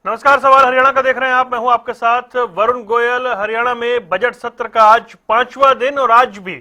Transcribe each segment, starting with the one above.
नमस्कार। सवाल हरियाणा का देख रहे हैं आप, मैं हूं आपके साथ वरुण गोयल। हरियाणा में बजट सत्र का आज 5वां दिन और आज भी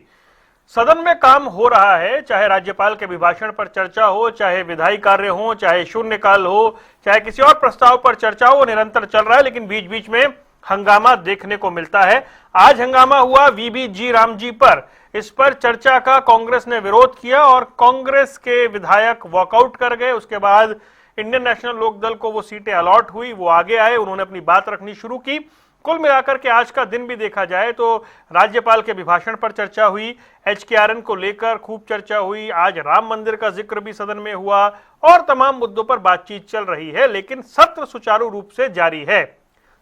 सदन में काम हो रहा है। चाहे राज्यपाल के अभिभाषण पर चर्चा हो, चाहे विधायी कार्य हो, चाहे शून्यकाल हो, चाहे किसी और प्रस्ताव पर चर्चा हो, निरंतर चल रहा है। लेकिन बीच बीच में हंगामा देखने को मिलता है। आज हंगामा हुआ वीबी जी राम जी पर। इस पर चर्चा का कांग्रेस ने विरोध किया और कांग्रेस के विधायक वॉकआउट कर गए। उसके बाद इंडियन नेशनल लोकदल को वो सीटें अलॉट हुई, वो आगे आए, उन्होंने अपनी बात रखनी शुरू की। कुल मिलाकर के आज का दिन भी देखा जाए तो राज्यपाल के अभिभाषण पर चर्चा हुई, HKRN को लेकर खूब चर्चा हुई, आज राम मंदिर का जिक्र भी सदन में हुआ और तमाम मुद्दों पर बातचीत चल रही है। लेकिन सत्र सुचारू रूप से जारी है।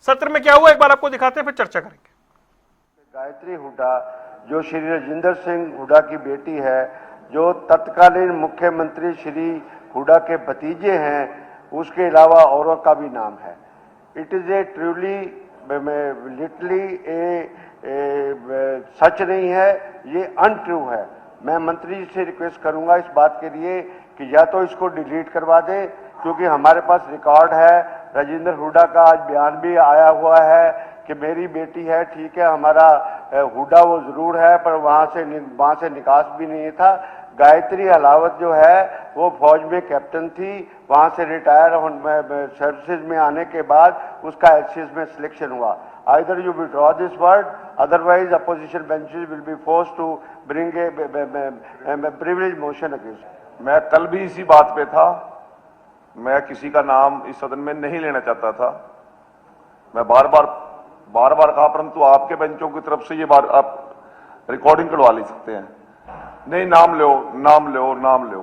सत्र में क्या हुआ एक बार आपको दिखाते हैं, फिर चर्चा करेंगे। गायत्री हुड्डा जो श्री राजेंद्र सिंह हुड्डा की बेटी है, जो तत्कालीन मुख्यमंत्री श्री हुड्डा के भतीजे हैं, उसके अलावा औरों का भी नाम है। It is a truly literally सच नहीं है, ये अनट्रू है। मैं मंत्री जी से रिक्वेस्ट करूंगा इस बात के लिए कि या तो इसको डिलीट करवा दें, क्योंकि हमारे पास रिकॉर्ड है, राजेंद्र हुड्डा का आज बयान भी आया हुआ है कि मेरी बेटी है, ठीक है, हमारा हुड्डा वो जरूर है, पर वहाँ से निकास भी नहीं था। गायत्री अलावत जो है वो फौज में कैप्टन थी, वहाँ से रिटायर सर्विसेज में आने के बाद उसका एचसीएस में सिलेक्शन हुआ। Either you withdraw this word, otherwise opposition benches will be force to bring a privilege motion against. मैं कल भी इसी बात पे था। मैं किसी का नाम इस सदन में नहीं लेना चाहता था। मैं बार बार कहा, परंतु आपके बेंचों की तरफ से ये बार आप रिकॉर्डिंग करवा ले सकते हैं, नहीं नाम लो,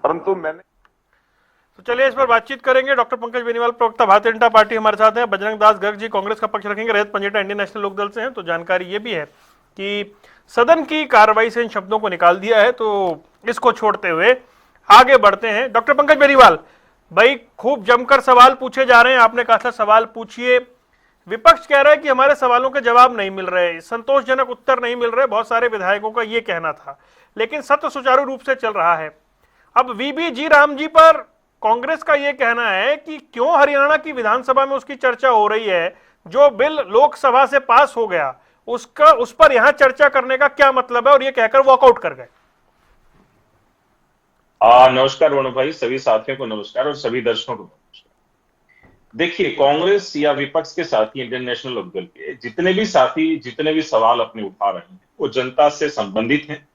परंतु मैंने। तो चलिए इस पर बातचीत करेंगे। डॉक्टर पंकज बेनीवाल, प्रवक्ता भारतीय जनता पार्टी, हमारे साथ हैं। बजरंग दास गर्ग जी कांग्रेस का पक्ष रखेंगे। रजत पंजेटा इंडियन नेशनल लोकदल से हैं। तो जानकारी ये भी है कि सदन की कार्रवाई से इन शब्दों को निकाल दिया है, तो इसको छोड़ते हुए आगे बढ़ते हैं। डॉक्टर पंकज बेनीवाल भाई, खूब जमकर सवाल पूछे जा रहे हैं। आपने कहा था सवाल पूछिए। विपक्ष कह रहा है कि हमारे सवालों के जवाब नहीं मिल रहे, संतोषजनक उत्तर नहीं मिल रहे। बहुत सारे विधायकों का यह कहना था, लेकिन सत्र सुचारू रूप से चल रहा है। अब वीबी जी राम जी पर कांग्रेस का यह कहना है कि क्यों हरियाणा की विधानसभा में उसकी चर्चा हो रही है, जो बिल लोकसभा से पास हो गया उस पर यहां चर्चा करने का क्या मतलब है, और यह कहकर वॉकआउट कर गए। नमस्कार वरुण भाई, सभी साथियों को नमस्कार और सभी दर्शकों को नमस्कार। देखिए, कांग्रेस या विपक्ष के साथी इंडियन नेशनल लोकदल के जितने भी साथी जितने भी सवाल अपने उठा रहे हैं, वो जनता से संबंधित हैं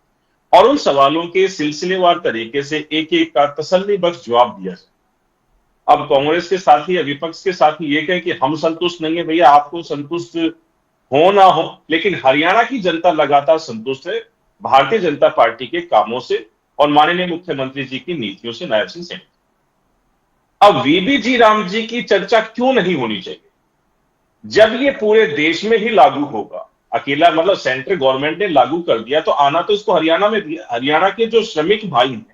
और उन सवालों के सिलसिलेवार तरीके से एक एक का तसल्ली बख्श जवाब दिया जाए। अब कांग्रेस के साथी या विपक्ष के साथी ये कहें कि हम संतुष्ट नहीं है। भैया, आपको संतुष्ट हो ना हो, लेकिन हरियाणा की जनता लगातार संतुष्ट है भारतीय जनता पार्टी के कामों से और माननीय मुख्यमंत्री जी की नीतियों से, नायब सिंह सैनी। अब वीबी जी राम जी की चर्चा क्यों नहीं होनी चाहिए, जब ये पूरे देश में ही लागू होगा। अकेला मतलब सेंट्रल गवर्नमेंट ने लागू कर दिया, तो आना तो इसको हरियाणा में दिया। हरियाणा के जो श्रमिक भाई हैं,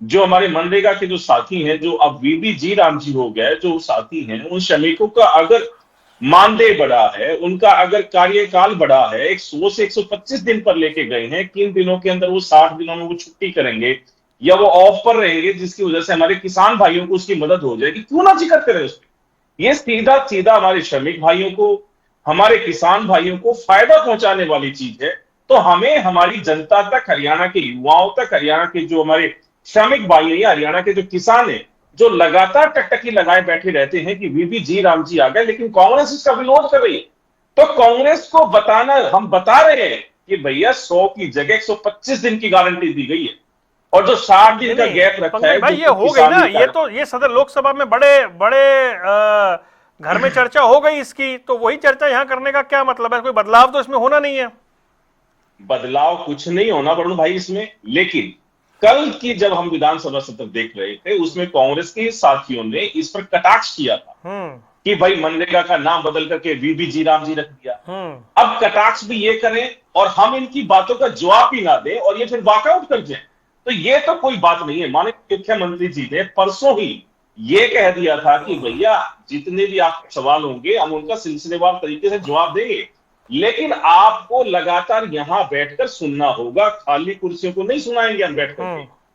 जो हमारे मनरेगा के जो साथी हैं, जो अब वीबी जी राम जी हो गए, जो साथी हैं, उन श्रमिकों का अगर मानदेय बढ़ा है, उनका अगर कार्यकाल बढ़ा है, 100 से 125 दिन पर लेके गए हैं, किन दिनों के अंदर वो 60 दिनों में वो छुट्टी करेंगे या वो ऑफ पर रहेंगे, जिसकी वजह से हमारे किसान भाइयों को उसकी मदद हो जाएगी, क्यों ना जिक्र करें उसमें। ये सीधा हमारे श्रमिक भाइयों को, हमारे किसान भाइयों को फायदा पहुंचाने वाली चीज है। तो हमें हमारी जनता तक, हरियाणा के युवाओं तक, हरियाणा के जो हमारे श्रमिक भाई हैं, हरियाणा के जो किसान हैं, जो लगातार टकटकी लगाए बैठे रहते हैं कि वीबी जी राम जी आ गए, लेकिन कांग्रेस इसका विरोध कर रही है। तो कांग्रेस को बताना, हम बता रहे हैं कि भैया 100 की जगह 125 दिन की गारंटी दी गई है और जो 60 दिन का गैप रखा है भाई, ये हो गई ना। ये तो ये सदन लोकसभा में बड़े घर में चर्चा हो गई इसकी, तो वही चर्चा यहां करने का क्या मतलब है? कोई बदलाव तो इसमें होना नहीं है। बदलाव कुछ नहीं होना वरुण भाई इसमें। लेकिन कल की जब हम विधानसभा सत्र देख रहे थे, उसमें कांग्रेस के साथियों ने इस पर कटाक्ष किया था कि भाई मनरेगा का नाम बदल करके वीबी जी राम जी रख दिया। अब कटाक्ष भी ये करें और हम इनकी बातों का जवाब भी ना दें और ये फिर वॉकआउट कर जाए, तो ये तो कोई बात नहीं है। माननीय मुख्यमंत्री जी ने परसों ही ये कह दिया था कि भैया जितने भी आपके सवाल होंगे हम उनका सिलसिलेवार तरीके से जवाब देंगे, लेकिन आपको लगातार यहां बैठकर सुनना होगा, खाली कुर्सियों को नहीं सुनाएंगे हम बैठकर।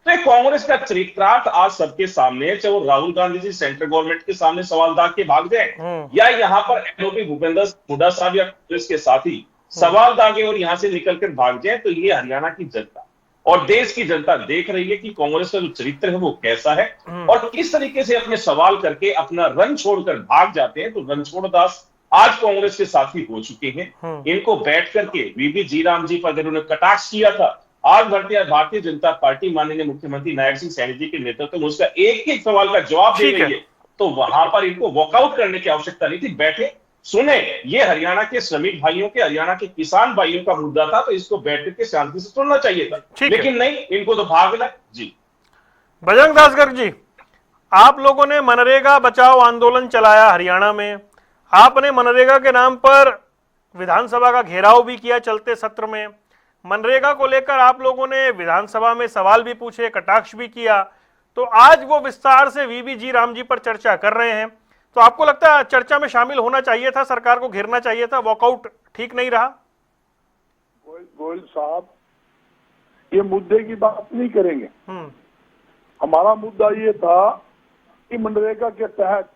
तो ये कांग्रेस का चरित्रार्थ आज सबके सामने है, चाहे वो राहुल गांधी जी सेंट्रल गवर्नमेंट के सामने सवाल दाग के भाग जाए या यहाँ पर एनओपी भूपेंद्र हुड्डा साहब या कांग्रेस के साथी सवाल दागे और यहां से निकलकर भाग जाए, तो ये हरियाणा की जनता और देश की जनता देख रही है कि कांग्रेस का जो चरित्र है वो कैसा है और किस तरीके से अपने सवाल करके अपना रन छोड़कर भाग जाते हैं। तो रणछोड़ दास आज कांग्रेस के साथी हो चुके हैं। इनको बैठ करके वीबी जीराम जी पर उन्होंने कटाक्ष किया था, आज भारतीय जनता पार्टी माननीय मुख्यमंत्री नायब सिंह सैनी जी के नेतृत्व में उसका एक एक सवाल का जवाब दे रही है। तो वहां पर इनको वॉकआउट करने की आवश्यकता नहीं थी, बैठे सुने। ये हरियाणा के श्रमिक भाइयों के, हरियाणा के किसान भाइयों का मुद्दा था, तो इसको बैठ के शांति से सुनना चाहिए था, लेकिन नहीं, इनको तो भागना। जी बजरंग दास गर्ग जी, आप लोगों ने मनरेगा बचाओ आंदोलन चलाया हरियाणा में, आपने मनरेगा के नाम पर विधानसभा का घेराव भी किया चलते सत्र में, मनरेगा को लेकर आप लोगों ने विधानसभा में सवाल भी पूछे, कटाक्ष भी किया, तो आज वो विस्तार से वीबी जी राम जी पर चर्चा कर रहे हैं। तो आपको लगता है चर्चा में शामिल होना चाहिए था, सरकार को घेरना चाहिए था, वॉकआउट ठीक नहीं रहा? गोयल साहब, ये मुद्दे की बात नहीं करेंगे। हमारा मुद्दा ये था कि मनरेगा के तहत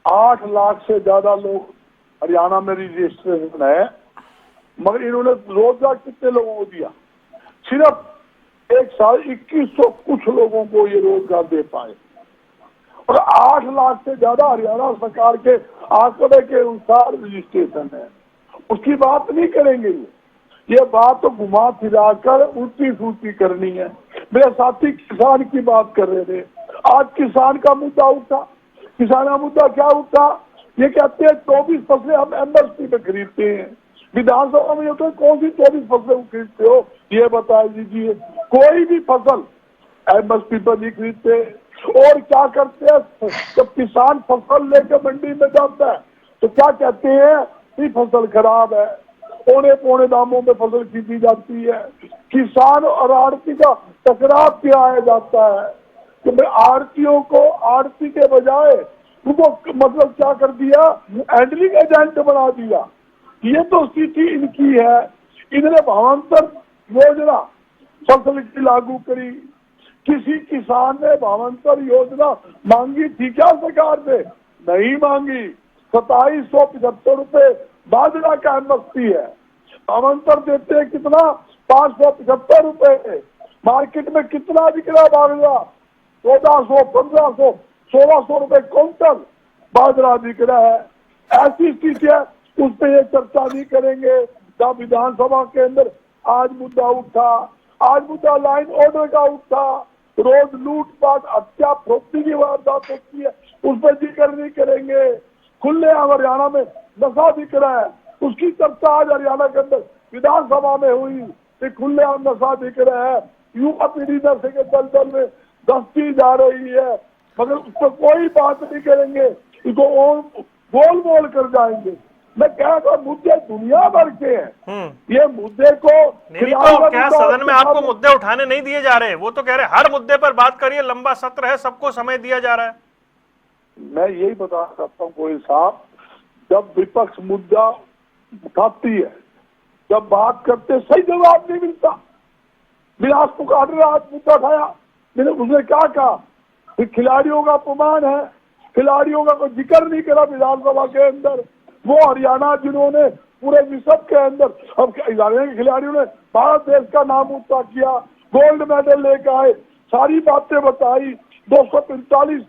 8 लाख से ज्यादा लोग हरियाणा में रजिस्ट्रेशन है, मगर इन्होंने रोजगार कितने लोगों को दिया? सिर्फ एक साल 2100 कुछ लोगों को ये रोजगार दे पाए और 8 लाख से ज्यादा हरियाणा सरकार के आंकड़े के अनुसार रजिस्ट्रेशन है। उसकी बात नहीं करेंगे ये बात तो घुमा फिरा कर उल्टी सूटी करनी है। मेरे साथी किसान की बात कर रहे थे, आज किसान का मुद्दा उठा। किसान का मुद्दा क्या उठा? ये कहते हैं 24 फसलें हम एमएसपी पे खरीदते हैं। विधानसभा में तो कौन सी 24 फसलें खरीदते हो ये बता दीजिए। कोई भी फसल एमएसपी पर नहीं खरीदते। और क्या करते हैं, जब किसान फसल लेकर मंडी में जाता है तो क्या कहते हैं, ये फसल खराब है, औने पौने दामों में फसल खरीदी जाती है। किसान और आड़ती का टकराव किया जाता है कि भाई आड़तियों को आड़ती के बजाय उनको मतलब क्या कर दिया, हैंडलिंग एजेंट बना दिया। ये तो स्थिति इनकी है। इन्होंने भावांतर योजना फसल की लागू करी। किसी किसान ने भावांतर योजना मांगी थी क्या सरकार से? नहीं मांगी। 2775 रुपए बाजरा का एमएसपी है, भावांतर देते हैं कितना? 575 रुपए। मार्केट में कितना बिक रहा बाजरा? 1400, 1500, 1600 रुपए क्विंटल बाजरा बिक रहा है। ऐसी स्थिति है, उस पर ये चर्चा नहीं करेंगे। जब विधानसभा के अंदर आज मुद्दा उठा, आज मुद्दा लाइन ऑर्डर का उठा, रोज लूटपाट हत्या फरोख्ती की वारदात होती है, उस पर जिक्र नहीं करेंगे। खुले हरियाणा में नशा बिक रहा है, उसकी चर्चा आज हरियाणा के अंदर विधानसभा में हुई कि खुले नशा बिक रहा है। युवा पीढ़ी नशे के दलदल में दस्ती जा रही है, मगर उस पर कोई बात नहीं करेंगे। इसको बोल बोल कर जाएंगे। मैं कह रहा मुद्दे दुनिया भर के हैं। ये मुद्दे को नहीं तो क्या सदन में आपको मुद्दे उठाने नहीं दिए जा रहे? वो तो कह रहे हर मुद्दे पर बात करिए, लंबा सत्र है, सबको समय दिया जा रहा है। मैं यही बता सकता हूँ कोई साहब, जब विपक्ष मुद्दा उठाती है, जब बात करते सही जवाब नहीं मिलता। विलास पुकार आज मुद्दा उठाया, मैंने उसने क्या कहा? खिलाड़ियों का अपमान है, खिलाड़ियों का कोई जिक्र नहीं करा विधानसभा के अंदर। वो हरियाणा जिन्होंने पूरे विश्व के अंदर अब हरियाणा के खिलाड़ियों ने भारत देश का नाम ऊंचा किया, गोल्ड मेडल लेकर आए, सारी बातें बताई। 245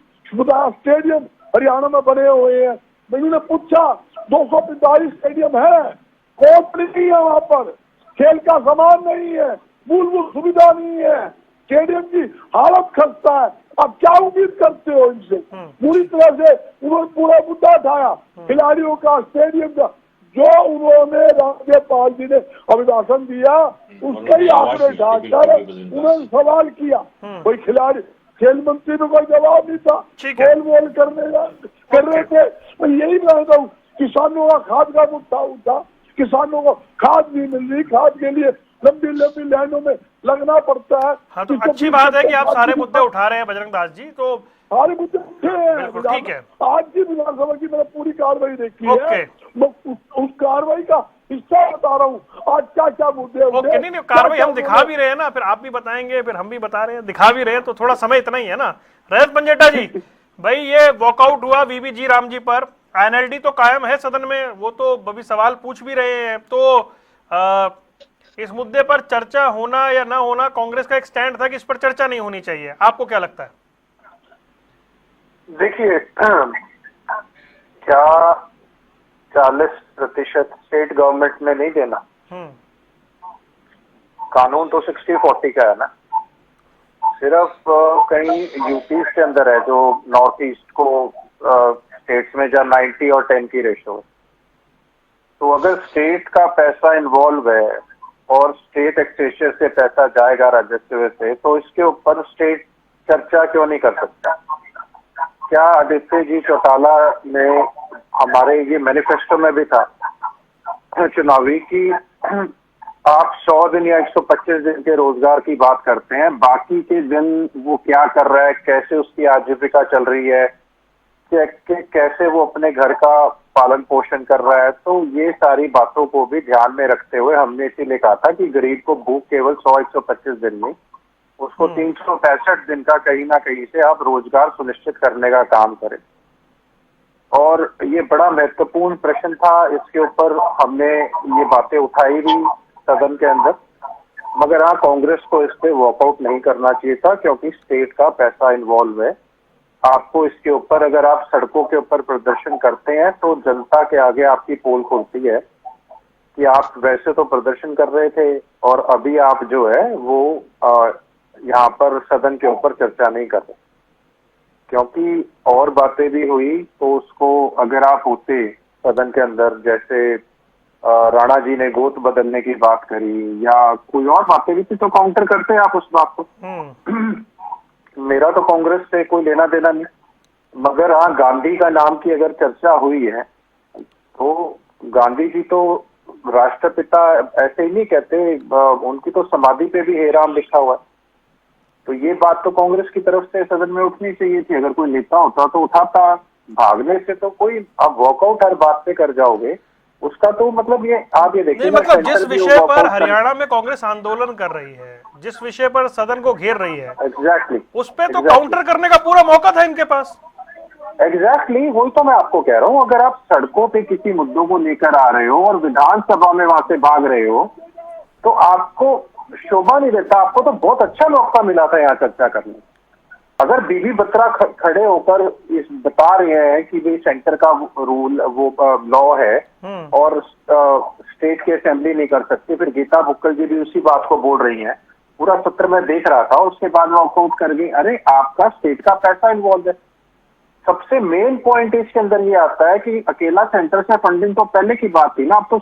स्टेडियम हरियाणा में बने हुए हैं। मैंने पूछा 245 स्टेडियम है, कोच नहीं है वहां पर, खेल का सामान नहीं है, मूलभूत सुविधा नहीं है, स्टेडियम की हालत खस्ता है। अब क्या उम्मीद करते हो इनसे? पूरी तरह से उन्होंने पूरा मुद्दा उठाया खिलाड़ियों का, स्टेडियम का। जो उन्होंने राज्यपाल जी ने अभिभाषण दिया उसका ही आपने ढाकर उन्होंने सवाल किया। कोई खिलाड़ी, खेल मंत्री में कोई जवाब नहीं था, बोल बोल कर रहे थे। मैं यही कहता हूँ, किसानों का खाद का मुद्दा उठा, किसानों को खाद नहीं मिल रही, खाद के लिए लंबी लंबी लाइनों में लगना पड़ता है। हाँ, तो अच्छी बात है कि आप सारे मुद्दे उठा रहे हैं बजरंग दास जी। तो सारे मुद्दे उठे हैं। बिल्कुल, ठीक है। आज की विधानसभा की मैंने पूरी कार्रवाई देखी ओके। है, मैं उस कार्रवाई का हिस्सा बता रहा हूँ। आज क्या क्या मुद्दे उठे। ओके, नहीं कार्रवाई हम दिखा भी रहे हैं ना, फिर आप भी बताएंगे, फिर हम भी बता रहे हैं, दिखा भी रहे हैं, तो थोड़ा समय इतना ही है ना। रजत पंजेटा जी, भाई ये वॉकआउट हुआ वीबी राम जी पर, एनएलडी तो कायम है सदन में, वो तो अभी सवाल पूछ भी रहे हैं, तो इस मुद्दे पर चर्चा होना या ना होना, कांग्रेस का एक स्टैंड था कि इस पर चर्चा नहीं होनी चाहिए, आपको क्या लगता है? देखिए, क्या 40% स्टेट गवर्नमेंट ने नहीं देना? कानून तो 60-40 का है ना। सिर्फ कहीं यूपी के अंदर है जो नॉर्थ ईस्ट को स्टेट्स में जहाँ 90 और 10 की रेशो है। तो अगर स्टेट का पैसा इन्वॉल्व है और स्टेट एक्सचेंजर से पैसा जाएगा राजस्व से, तो इसके ऊपर स्टेट चर्चा क्यों नहीं कर सकता? क्या आदित्य जी चौटाला ने, हमारे ये मैनिफेस्टो में भी था चुनावी, कि आप 100 दिन या 125 दिन के रोजगार की बात करते हैं, बाकी के दिन वो क्या कर रहा है, कैसे उसकी आजीविका चल रही है, कैसे वो अपने घर का पालन पोषण कर रहा है। तो ये सारी बातों को भी ध्यान में रखते हुए हमने इसीलिए कहा था कि गरीब को भूख केवल 100-125 दिन में, उसको 365 दिन का कहीं ना कहीं से आप रोजगार सुनिश्चित करने का काम करें। और ये बड़ा महत्वपूर्ण प्रश्न था, इसके ऊपर हमने ये बातें उठाई भी सदन के अंदर, मगर हाँ, कांग्रेस को इस पे वॉकआउट नहीं करना चाहिए था, क्योंकि स्टेट का पैसा इन्वॉल्व है। आपको इसके ऊपर, अगर आप सड़कों के ऊपर प्रदर्शन करते हैं तो जनता के आगे आपकी पोल खुलती है कि आप वैसे तो प्रदर्शन कर रहे थे और अभी आप जो है वो यहाँ पर सदन के ऊपर चर्चा नहीं कर रहे, क्योंकि और बातें भी हुई तो उसको अगर आप होते सदन के अंदर, जैसे राणा जी ने गोद बदलने की बात करी या कोई और बातें भी थी, तो काउंटर करते आप उस बात को। मेरा तो कांग्रेस से कोई लेना देना नहीं, मगर हाँ, गांधी का नाम की अगर चर्चा हुई है तो गांधी जी तो राष्ट्रपिता ऐसे ही नहीं कहते, उनकी तो समाधि पे भी हे राम लिखा हुआ है। तो ये बात तो कांग्रेस की तरफ से सदन में उठनी चाहिए थी। अगर कोई नेता होता तो उठाता, भागने से तो कोई, आप वॉकआउट हर बात पे कर जाओगे, उसका तो मतलब ये, आप ये देखिए, मतलब जिस विषय पर हरियाणा में कांग्रेस आंदोलन कर रही है, जिस विषय पर सदन को घेर रही है, एग्जैक्टली उस पे तो काउंटर करने का पूरा मौका था इनके पास। एग्जैक्टली वही तो मैं आपको कह रहा हूँ। अगर आप सड़कों पे किसी मुद्दों को लेकर आ रहे हो और विधानसभा में वहां से भाग रहे हो, तो आपको शोभा नहीं देता। आपको तो बहुत अच्छा मौका मिला था यहाँ चर्चा करने। अगर बीबी बत्रा खड़े होकर इस बता रहे हैं कि भाई सेंटर का रूल, वो लॉ है और स्टेट की असेंबली नहीं कर सकती, फिर गीता बुक्कल जी भी उसी बात को बोल रही हैं, पूरा सत्र में देख रहा था, उसके बाद वॉकआउट कर गई। अरे आपका स्टेट का पैसा इन्वॉल्व है। सबसे मेन पॉइंट इसके अंदर ये आता है कि अकेला सेंटर से फंडिंग तो पहले की बात थी ना, अब तो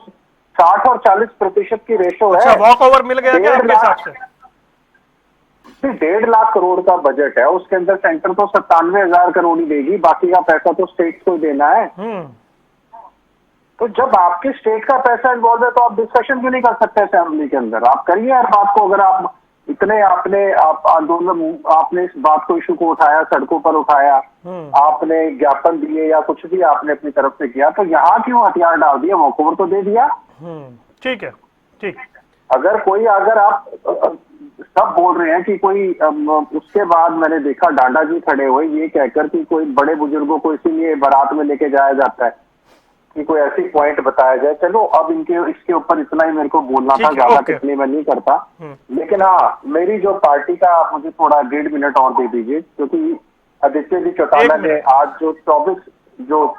60 और 40% की रेशो है। वॉक ओवर मिल गया क्या आपके हिसाब से? 1.5 लाख करोड़ का बजट है, उसके अंदर सेंटर तो 97,000 करोड़ ही देगी, बाकी का पैसा तो स्टेट को देना है। तो जब आपके स्टेट का पैसा इन्वॉल्व है तो आप डिस्कशन क्यों नहीं कर सकते असेंबली के अंदर? आप करिए हर बात को। अगर आप इतने आप आंदोलन, आपने इस बात को, इशू को उठाया, सड़कों पर उठाया, आपने ज्ञापन दिए या कुछ भी आपने अपनी तरफ से किया, तो यहाँ क्यों हथियार डाल दिया? वॉकओवर तो दे दिया। ठीक है, ठीक। अगर कोई, अगर आप सब बोल रहे हैं कि कोई, उसके बाद मैंने देखा डांडा जी खड़े हुए ये कहकर कि कोई बड़े बुजुर्गों को इसीलिए बारात में लेके जाया जाता है कि कोई ऐसी पॉइंट बताया जाए। चलो अब इसके ऊपर इतना ही मेरे को बोलना था, ज्यादा टिप्पणी मैं नहीं करता। लेकिन हाँ, मेरी जो पार्टी का, आप मुझे थोड़ा 1.5 मिनट और दे दीजिए, क्योंकि आदित्य जी चौटाला ने आज जो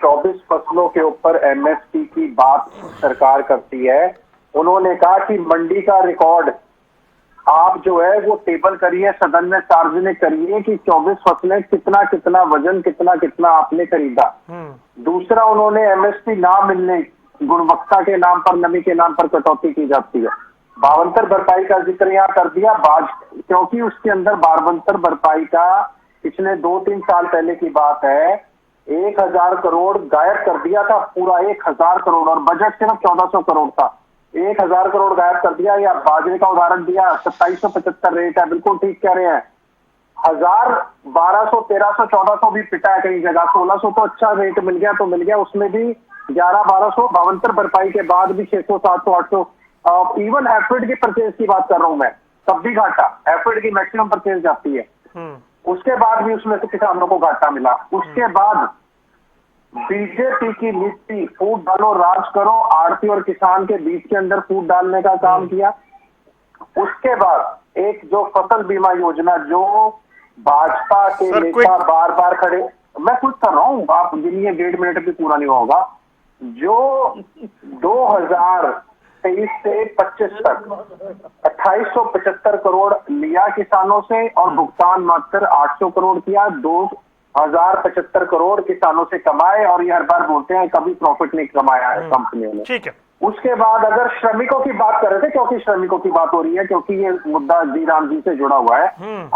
24 फसलों के ऊपर MSP की बात सरकार करती है, उन्होंने कहा कि मंडी का रिकॉर्ड आप जो है वो टेबल करिए, सदन में सार्वजनिक करिए कि 24 फसलें कितना कितना वजन, कितना कितना आपने खरीदा। दूसरा, उन्होंने MSP ना मिलने, गुणवत्ता के नाम पर, नमी के नाम पर कटौती की जाती है। भावांतर भरपाई का जिक्र यहाँ कर दिया, क्योंकि उसके अंदर भावांतर भरपाई का पिछले 2-3 साल पहले की बात है, 1000 करोड़ गायब कर दिया था, पूरा 1000 करोड़, और बजट सिर्फ 1400 करोड़ था। 1000 करोड़ गायब कर दिया। या बाजरे का उदाहरण दिया, 2775 रेट है, बिल्कुल ठीक कह रहे हैं। 1200, 1300, 1400 भी पिटा है कई जगह, 1600 तो अच्छा रेट मिल गया तो मिल गया, उसमें भी 11-1200 भावंतर भरपाई के बाद भी 600, 700, 800। इवन एफिड की परचेज की बात कर रहा हूं मैं, तब भी घाटा। एफिड की मैक्सिमम परचेज जाती है, उसके बाद भी उसमें से किसानों को घाटा मिला। उसके बाद बीजेपी की नीति फूट डालो राज करो, आड़ती और किसान के बीच के अंदर फूट डालने का काम किया। उसके बाद एक जो फसल बीमा योजना, जो भाजपा के नेता बार बार खड़े, मैं कुछ कर रहा हूं, आप गिनिए, 1.5 मिनट भी पूरा नहीं होगा, जो 2023 से 25 तक 2875 करोड़ लिया किसानों से और भुगतान मात्र 800 करोड़ किया। 2075 करोड़ किसानों से कमाए, और ये हर बार बोलते हैं कभी प्रॉफिट नहीं कमाया है कंपनियों ने। ठीक है। उसके बाद अगर श्रमिकों की बात कर रहे थे, क्योंकि श्रमिकों की बात हो रही है, क्योंकि ये मुद्दा जी राम जी से जुड़ा हुआ है,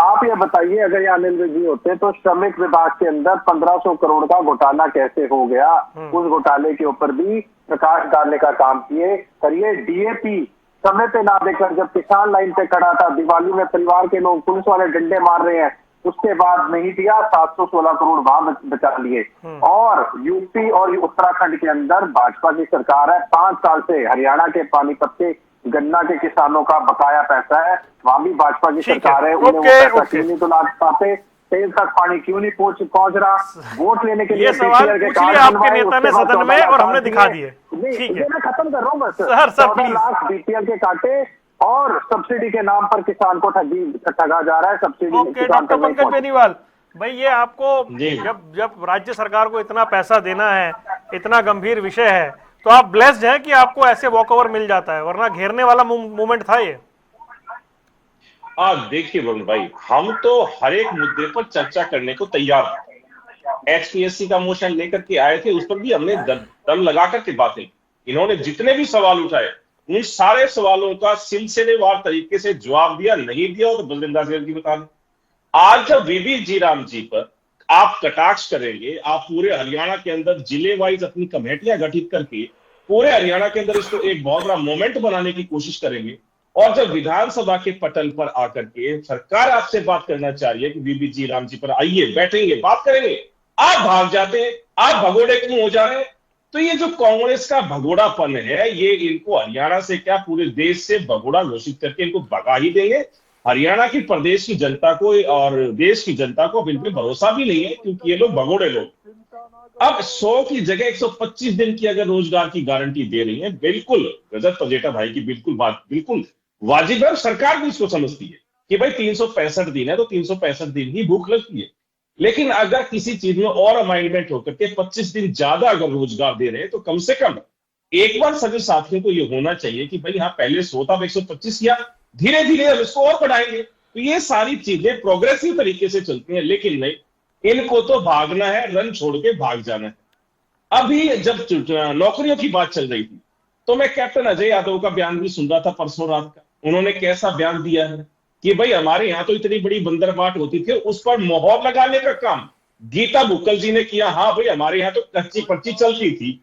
आप ये बताइए, अगर ये अनिल जी होते तो श्रमिक विभाग के अंदर 1500 करोड़ का घोटाला कैसे हो गया, उस घोटाले के ऊपर भी प्रकाश डालने का काम किए करिए। डीएपी समय पे ना देकर, जब किसान लाइन पे खड़ा था, दिवाली में परिवार के लोग पुलिस वाले डंडे मार रहे हैं, उसके बाद नहीं दिया, 716 करोड़ वहां बचा लिए। और यूपी और उत्तराखंड के अंदर भाजपा की सरकार है, 5 साल से हरियाणा के पानीपत के गन्ना के किसानों का बकाया पैसा है, वहां भी भाजपा की सरकार है। उन्हें वो पैसा क्यों नहीं दिला पाते, तेल तक पानी क्यों नहीं पहुंच रहा, वोट लेने के लिए ये सवाल पूछ लिया आपके नेता ने सदन में और हमने दिखा दिए। ठीक है, मैं खत्म कर रहा हूँ बस। सर 14 लाख बीपीएल के काटे और सब्सिडी के नाम पर किसान को ठगा जा रहा है। Subsidy okay, doctor Pankaj Beniwal भाई, ये आपको जब राज्य सरकार को इतना पैसा देना है, इतना गंभीर विषय है, तो आप ब्लेस्ड हैं कि आपको ऐसे वॉकओवर मिल जाता है, वरना घेरने वाला मूवमेंट था ये। देखिए वरुण भाई, हम तो हर एक मुद्दे पर चर्चा करने को तैयार हैं। एचपीएससी का मोशन लेकर के आए थे, उस पर भी हमने दम लगा करके बातें। इन्होंने जितने भी सवाल उठाए, उन सारे सवालों का सिलसिलेवार तरीके से जवाब दिया। नहीं दिया तो बलविंदर सिंह जी बता दें। आज जब वीवी जी राम जी पर आप कटाक्ष करेंगे, आप पूरे हरियाणा के अंदर जिले वाइज अपनी कमेटियां गठित करके पूरे हरियाणा के अंदर इसको एक बहुत बड़ा मोमेंट बनाने की कोशिश करेंगे, और जब विधानसभा के पटल पर आकर के सरकार आपसे बात करना चाह रही है कि वीवी जी राम जी पर आइए, बैठेंगे, बात करेंगे, आप भाग जाते हैं, आप भगोड़े क्यों हो जा रहे हैं? तो ये जो कांग्रेस का भगोड़ापन है, ये इनको हरियाणा से क्या पूरे देश से भगोड़ा घोषित करके इनको भगा ही देंगे। हरियाणा की प्रदेश की जनता को और देश की जनता को बिल्कुल भरोसा भी नहीं है, क्योंकि ये लोग भगोड़े लोग। अब 100 की जगह 125 दिन की अगर रोजगार की गारंटी दे रही है, बिल्कुल रजत पजेटा भाई की बिल्कुल वाजिब है। सरकार भी इसको समझती है कि भाई 365 दिन है तो 365 दिन ही भूख लगती है। लेकिन अगर किसी चीज में और अमाइंडमेंट होकर के 25 दिन ज्यादा अगर रोजगार दे रहे हैं, तो कम से कम एक बार सभी साथियों को यह होना चाहिए कि भाई हाँ, पहले 100 था, 125 किया, धीरे धीरे हम इसको और बढ़ाएंगे। तो ये सारी चीजें प्रोग्रेसिव तरीके से चलती हैं। लेकिन नहीं, इनको तो भागना है, रन छोड़ के भाग जाना है। अभी जब नौकरियों की बात चल रही थी, तो मैं कैप्टन अजय यादव का बयान भी सुन रहा था परसों रात का। उन्होंने कैसा बयान दिया है कि भाई हमारे यहां तो इतनी बड़ी बंदरबाट होती थी, उस पर मोहर लगाने का काम गीता बुक्कल जी ने किया। हाँ भाई, हमारे यहां तो कच्ची पर्ची चलती थी।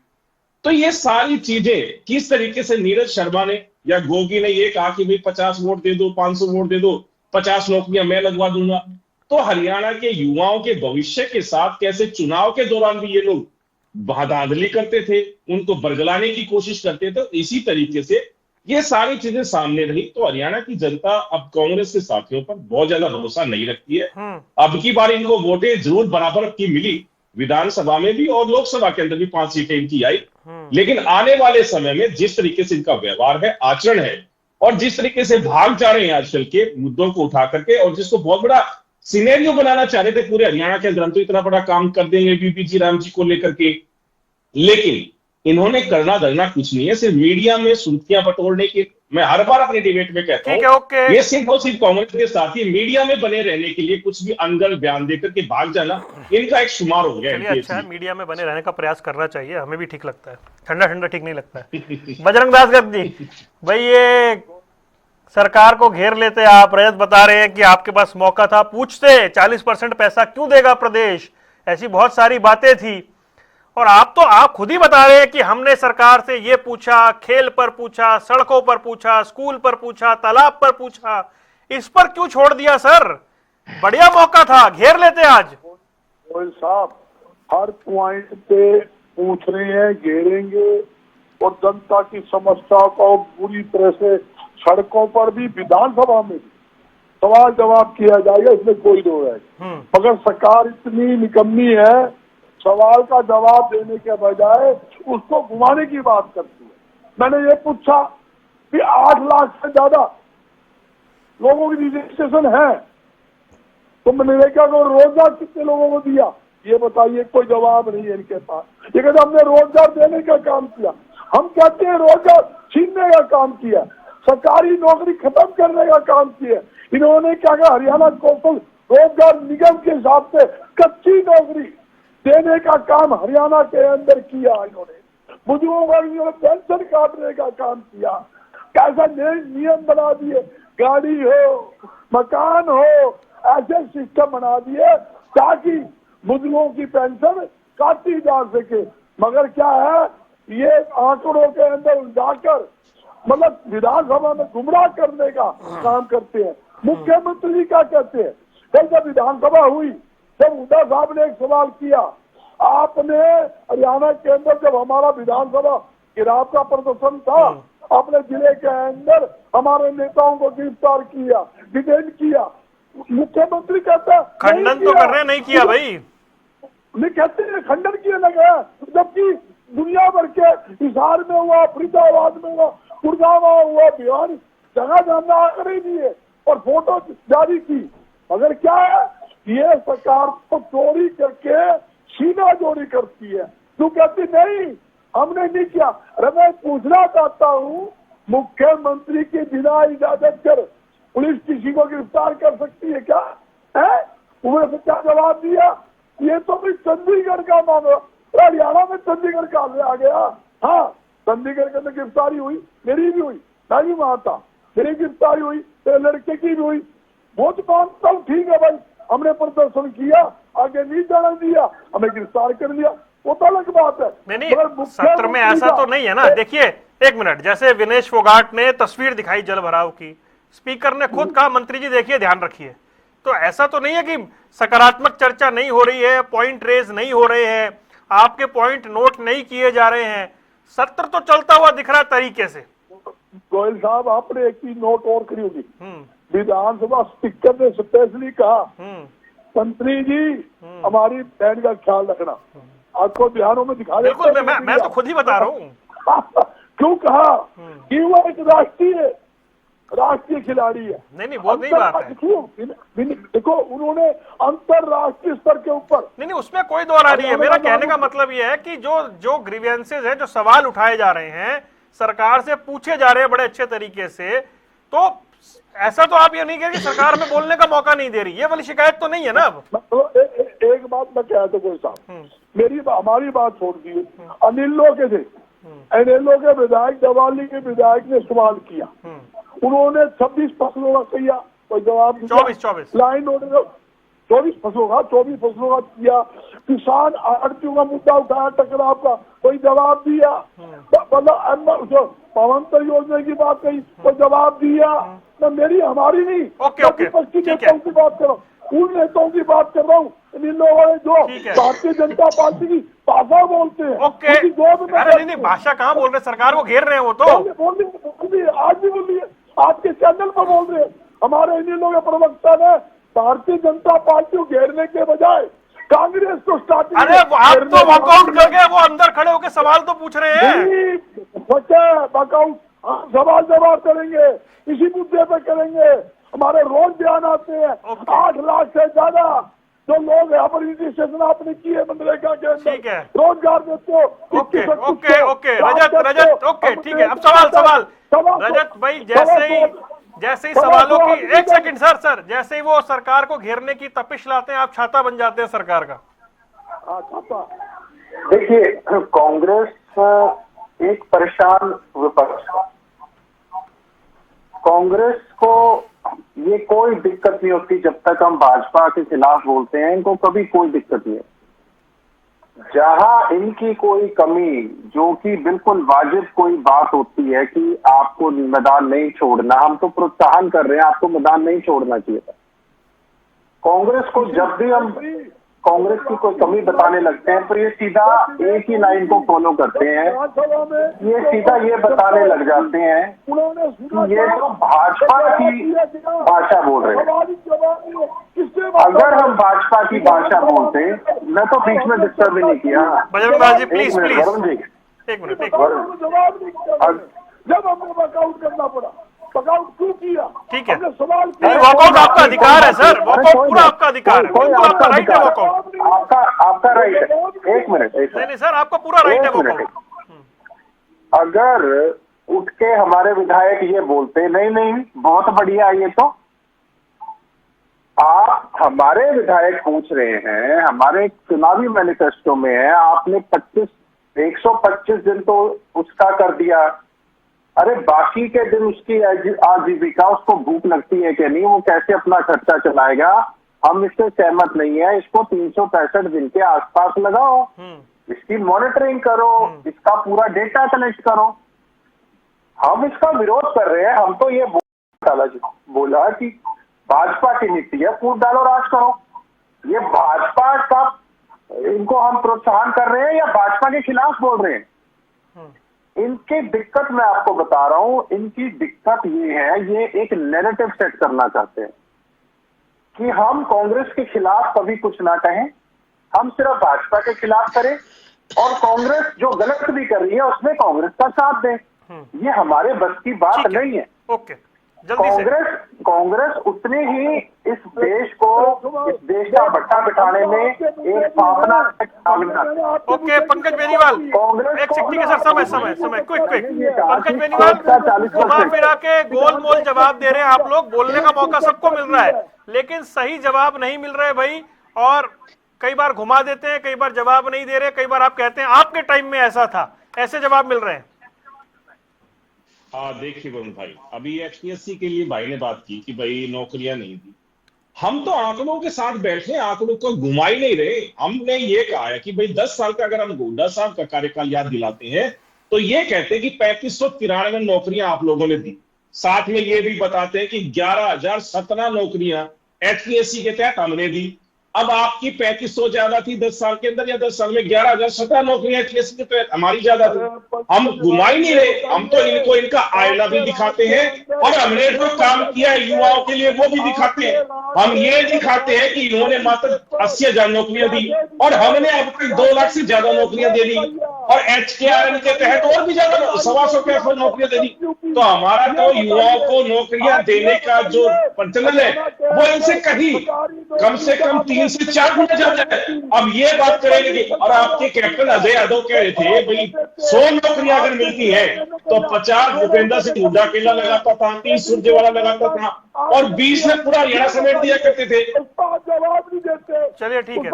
तो ये सारी चीजें किस तरीके से नीरज शर्मा ने या गोगी ने ये कहा कि भाई 50 वोट दे दो, 500 वोट दे दो, 50 नौकरियां मैं लगवा दूंगा। तो हरियाणा के युवाओं के भविष्य के साथ कैसे चुनाव के दौरान भी ये लोग धांधली करते थे, उनको बरगलाने की कोशिश करते थे, इसी तरीके से ये सारी चीजें सामने रही। तो हरियाणा की जनता अब कांग्रेस के साथियों पर बहुत ज्यादा भरोसा नहीं रखती है। अब की बार इनको वोटें जरूर बराबर की मिली, विधानसभा में भी और लोकसभा के अंदर भी 5 सीटें इनकी आई। लेकिन आने वाले समय में जिस तरीके से इनका व्यवहार है, आचरण है, और जिस तरीके से भाग जा रहे हैं आजकल के मुद्दों को उठा करके, और जिसको बहुत बड़ा सिनेरियो बनाना चाह रहे थे पूरे हरियाणा के अंदर, तो इतना बड़ा काम कर देंगे वीवी जी राम जी को लेकर के, लेकिन इन्होंने करना धरना कुछ नहीं है, सिर्फ मीडिया में सुर्खियां बटोरने की। मैं हर बार अपने डिबेट में कहता हूं, ये सिर्फ और सिर्फ कांग्रेस के साथी मीडिया में बने रहने के लिए कुछ भी अनगढ़ बयान देकर के भाग जाना, इनका एक शुमार हो गया। अच्छा है, मीडिया में बने रहने का प्रयास करना चाहिए, हमें भी ठीक लगता है, ठंडा ठंडा ठीक नहीं लगता है। बजरंग दास गर्ग जी, भाई ये सरकार को घेर लेते आप, रजत बता रहे हैं कि आपके पास मौका था, पूछते 40% पैसा क्यों देगा प्रदेश, ऐसी बहुत सारी बातें थी। और आप खुद ही बता रहे हैं कि हमने सरकार से ये पूछा, खेल पर पूछा, सड़कों पर पूछा, स्कूल पर पूछा, तालाब पर पूछा, इस पर क्यों छोड़ दिया सर? बढ़िया मौका था, घेर लेते आज। गोयल साहब हर पॉइंट पे पूछ रहे हैं, घेरेंगे और जनता की समस्या को पूरी तरह से सड़कों पर भी, विधानसभा में भी सवाल जवाब किया जाएगा, इसमें कोई दो राय। मगर सरकार इतनी निकम्मी है, सवाल का जवाब देने के बजाय उसको घुमाने की बात करती है। मैंने ये पूछा कि 8 लाख से ज्यादा लोगों की रजिस्ट्रेशन है, तो मनरेगा को रोजगार कितने लोगों को दिया ये बताइए? कोई जवाब नहीं है इनके पास। ये कहते हमने रोजगार देने का काम किया, हम कहते हैं रोजगार छीनने का काम किया, सरकारी नौकरी खत्म करने का काम किया। इन्होंने क्या कहा, हरियाणा कौशल रोजगार निगम के हिसाब से कच्ची नौकरी देने का काम हरियाणा के अंदर किया। इन्होंने बुजुर्गों का पेंशन काटने का काम किया। कैसा नियम बना दिए, गाड़ी हो मकान हो ऐसे सिस्टम बना दिए ताकि बुजुर्गों की पेंशन काटी जा सके। मगर क्या है, ये आंकड़ों के अंदर उलझाकर मतलब विधानसभा में गुमराह करने का काम करते हैं। मुख्यमंत्री जी क्या कहते हैं? कल जब विधानसभा हुई, जब हुड्डा साहब ने एक सवाल किया, आपने हरियाणा के अंदर जब हमारा विधानसभा गिराव का प्रदर्शन था, अपने जिले के अंदर हमारे नेताओं को गिरफ्तार किया, डिटेन किया। मुख्यमंत्री कहता है खंडन तो कर रहे, नहीं किया भाई, नहीं कहते हैं खंडन किए लगे, जबकि दुनिया भर के हिसार में हुआ, फरीदाबाद में हुआ, गुड़गांव हुआ, बिहार जगह जानना आकर ही दिए और फोटो जारी की। मगर क्या है, ये सरकार को चोरी करके सीना चोरी करती है। तू कहती नहीं हमने नहीं किया। अरे मैं पूछना चाहता हूँ, मुख्यमंत्री के बिना इजाजत कर पुलिस किसी को गिरफ्तार कर सकती है क्या? है उन्होंने क्या जवाब दिया? ये तो भी चंडीगढ़ का मामला, हरियाणा में चंडीगढ़ का आ गया। हाँ, चंडीगढ़ के अंदर गिरफ्तारी हुई, मेरी भी हुई, मैं भी वहां था, मेरी गिरफ्तारी हुई, तेरे लड़के की भी हुई। वो तो मानता हूँ, ठीक है भाई, हमने प्रदर्शन किया, आगे नहीं जाना दिया, हमें गिरफ्तार कर लिया, वो तो अलग बात है। नहीं, सत्र में ऐसा तो नहीं है ना। देखिए एक मिनट, जैसे विनेश फोगाट ने तस्वीर दिखाई जल भराव की, स्पीकर ने खुद कहा मंत्री जी देखिए ध्यान रखिए, तो ऐसा तो नहीं है कि सकारात्मक चर्चा नहीं हो रही है, पॉइंट रेज नहीं हो रहे हैं, आपके पॉइंट नोट नहीं किए जा रहे हैं, सत्र तो चलता हुआ दिख रहा है तरीके से। गोयल साहब आपने एक चीज नोट और करी होगी, विधानसभा स्पीकर ने स्पेशली कहा मंत्री जी हमारी बहन का ख्याल रखना, आपको ध्यानों में दिखा बिल्कुल, मैं तो खुद ही बता रहा हूँ। क्यों कहा कि वो एक राष्ट्रीय खिलाड़ी है। नहीं वो नहीं बात है। देखो उन्होंने अंतरराष्ट्रीय स्तर के ऊपर नहीं उसमें कोई दो राय नहीं है। मेरा कहने का मतलब यह है कि जो ग्रीवेंसेज है, जो सवाल उठाए जा रहे हैं, सरकार से पूछे जा रहे हैं बड़े अच्छे तरीके से, तो ऐसा तो आप ये नहीं कह रहे कि सरकार में बोलने का मौका नहीं दे रही, ये वाली शिकायत तो नहीं है ना। अब एक बात मैं कह दूं साहब, हमारी बात छोड़ दी, अनिलो के थे, एनएलओ के विधायक दवाली के विधायक ने सवाल किया, उन्होंने 26 फसलों का किया, कोई जवाब नहीं। 24 लाइन 24 फसलों का किया। किसान आड़तियों का मुद्दा उठाया टकराव का, कोई जवाब दिया। मतलब पवंतर योजना की बात कही, कोई जवाब दिया। तो मेरी हमारी नहीं, विपक्ष की नेताओं की बात कर रहा हूँ, उन नेताओं की बात कर रहा हूँ इन लोगों ने जो भारतीय जनता पार्टी की भाषा बोलते हैं। नहीं भाषा कहाँ बोल रहे, सरकार को घेर रहे हैं वो तो। बोलिए आज भी बोलिए, आपके चैनल पर बोल रहे हैं। हमारे इन लोगों के प्रवक्ता ने भारतीय जनता पार्टी को घेरने के बजाय कांग्रेस को स्टार्टिंग, अरे आप तो वॉकआउट कर गए, वो अंदर खड़े होकर सवाल तो पूछ रहे हैं। वॉकआउट सवाल जवाब करेंगे, इसी मुद्दे पर करेंगे। हमारे रोज बयान आते हैं 8 लाख से ज्यादा जो लोग यहाँ पर रजिस्ट्रेशन आपने किए मनरेगा के अंदर, रोजगार देते हो। ओके रजत ओके ठीक है। अब सवाल रजत भाई, जैसे ही सवालों की, एक सेकंड सर, जैसे ही वो सरकार को घेरने की तपिश लाते हैं, आप छाता बन जाते हैं सरकार का। देखिए, कांग्रेस एक परेशान विपक्ष, कांग्रेस को ये कोई दिक्कत नहीं होती जब तक हम भाजपा के खिलाफ बोलते हैं, इनको कभी कोई दिक्कत नहीं है। जहां इनकी कोई कमी, जो कि बिल्कुल वाजिब कोई बात होती है कि आपको मैदान नहीं छोड़ना, हम तो प्रोत्साहन कर रहे हैं, आपको मैदान नहीं छोड़ना चाहिए था। कांग्रेस को जब भी हम कांग्रेस की कोई कमी बताने लगते हैं तो ये सीधा एक ही लाइन को फॉलो करते हैं। ये सीधा ये बताने लग जाते हैं कि ये तो भाजपा की भाषा बोल रहे हैं। अगर हम भाजपा की भाषा बोलते, मैं तो बीच में डिस्टर्ब नहीं किया। बजरंग लाल जी प्लीज वरुण जी, एक मिनट जब हमने वर्कआउट करना पड़ा, वर्कआउट क्यों किया? ठीक है, हमने सवाल नहीं वॉकआउट आपका अधिकार है सर, वॉकआउट पूरा आपका अधिकार है, बिल्कुल आपका राइट है वॉकआउट, आपका राइट है। एक मिनट नहीं सर आपका पूरा राइट है वॉकआउट। अगर उठ के हमारे विधायक ये बोलते नहीं बहुत बढ़िया, ये तो आप हमारे विधायक पूछ रहे हैं, हमारे चुनावी मैनिफेस्टो में है, आपने 125 दिन तो उसका कर दिया। अरे बाकी के दिन उसकी आजीविका, उसको भूख लगती है कि नहीं, वो कैसे अपना खर्चा चलाएगा, हम इससे सहमत नहीं है। इसको 365 दिन के आसपास लगाओ, इसकी मॉनिटरिंग करो, इसका पूरा डेटा कलेक्ट करो। हम इसका विरोध कर रहे हैं। हम तो ये बोला कि भाजपा की नीति है, फूट डालो राज करो। ये भाजपा का इनको हम प्रोत्साहन कर रहे हैं या भाजपा के खिलाफ बोल रहे हैं? इनकी दिक्कत मैं आपको बता रहा हूं। इनकी दिक्कत ये है, ये एक नैरेटिव सेट करना चाहते हैं कि हम कांग्रेस के खिलाफ कभी कुछ ना कहें, हम सिर्फ भाजपा के खिलाफ करें और कांग्रेस जो गलत भी कर रही है उसमें कांग्रेस का साथ दें। ये हमारे बस की बात नहीं है। ओके, जल्दी से कांग्रेस उतनी ही इस देश का भट्टा बिठाने में एक स्थापना। ओके पंकज बेनीवाल, एक सेकंड के सर, समय क्विक पंकज बेनीवाल, घुमा फिरा के गोल मोल जवाब दे रहे हैं आप लोग। बोलने का मौका सबको मिल रहा है लेकिन सही जवाब नहीं मिल रहे भाई, और कई बार घुमा देते हैं, कई बार जवाब नहीं दे रहे, कई बार आप कहते हैं आपके टाइम में ऐसा था, ऐसे जवाब मिल रहे हैं। देखिए वरुण भाई, अभी एचपीएससी के लिए भाई ने बात की कि भाई नौकरियां नहीं दी। हम तो आंकड़ों के साथ बैठे, आंकड़ों को घुमा ही नहीं रहे। हमने ये कहा है कि भाई 10 साल का, अगर हम 10 साल का कार्यकाल याद दिलाते हैं तो ये कहते हैं कि 3593 नौकरियां आप लोगों ने दी। साथ में ये भी बताते हैं कि 11,017 नौकरियां एचपीएससी के तहत हमने दी। अब आपकी 3500 ज्यादा थी 10 साल के अंदर, या 10 साल में 11,017 नौकरियां एचपीएससी के तहत हमारी ज्यादा थी। हम घुमा ही नहीं रहे, हम तो इनको इनका आईना भी दिखाते हैं और हमने जो काम किया है युवाओं के लिए वो भी दिखाते हैं। हम ये दिखाते हैं कि इन्होंने मात्र 80,000 नौकरियां दी और हमने अब तक 2 लाख से ज्यादा नौकरियां दे दी, और एचकेआरएन के तहत और भी ज्यादा 125 के आसपास नौकरियां दे दी। तो हमारा तो युवाओं को नौकरियां देने का जो प्रचलन है वो इनसे कहीं कम से कम 3 से 4 गुना ज्यादा है। अब ये बात करेंगे, और आपके कैप्टन अजय यादव कह रहे थे भाई 100 नौकरियां अगर मिलती है तो 50 भूपेंद्र सिंह हुड्डा केला लगाता था, 30 सुरजेवाला लगाता था और 20 में पूरा हरियाणा समेट दिया करते थे। चलिए ठीक है,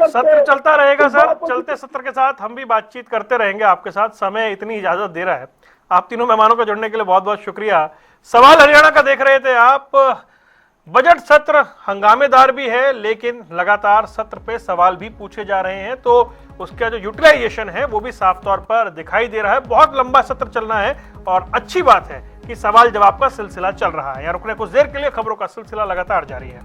सत्र चलता रहेगा सर, चलते सत्र के साथ हम भी बातचीत करते रहेंगे आपके साथ। समय इतनी इजाजत दे रहा है। आप तीनों मेहमानों को जुड़ने के लिए बहुत बहुत शुक्रिया। सवाल हरियाणा का देख रहे थे आप। बजट सत्र हंगामेदार भी है लेकिन लगातार सत्र पे सवाल भी पूछे जा रहे हैं, तो उसका जो यूटिलाइजेशन है वो भी साफ तौर पर दिखाई दे रहा है। बहुत लंबा सत्र चलना है और अच्छी बात है कि सवाल जवाब का सिलसिला चल रहा है। यहाँ रुकने कुछ देर के लिए, खबरों का सिलसिला लगातार जारी है।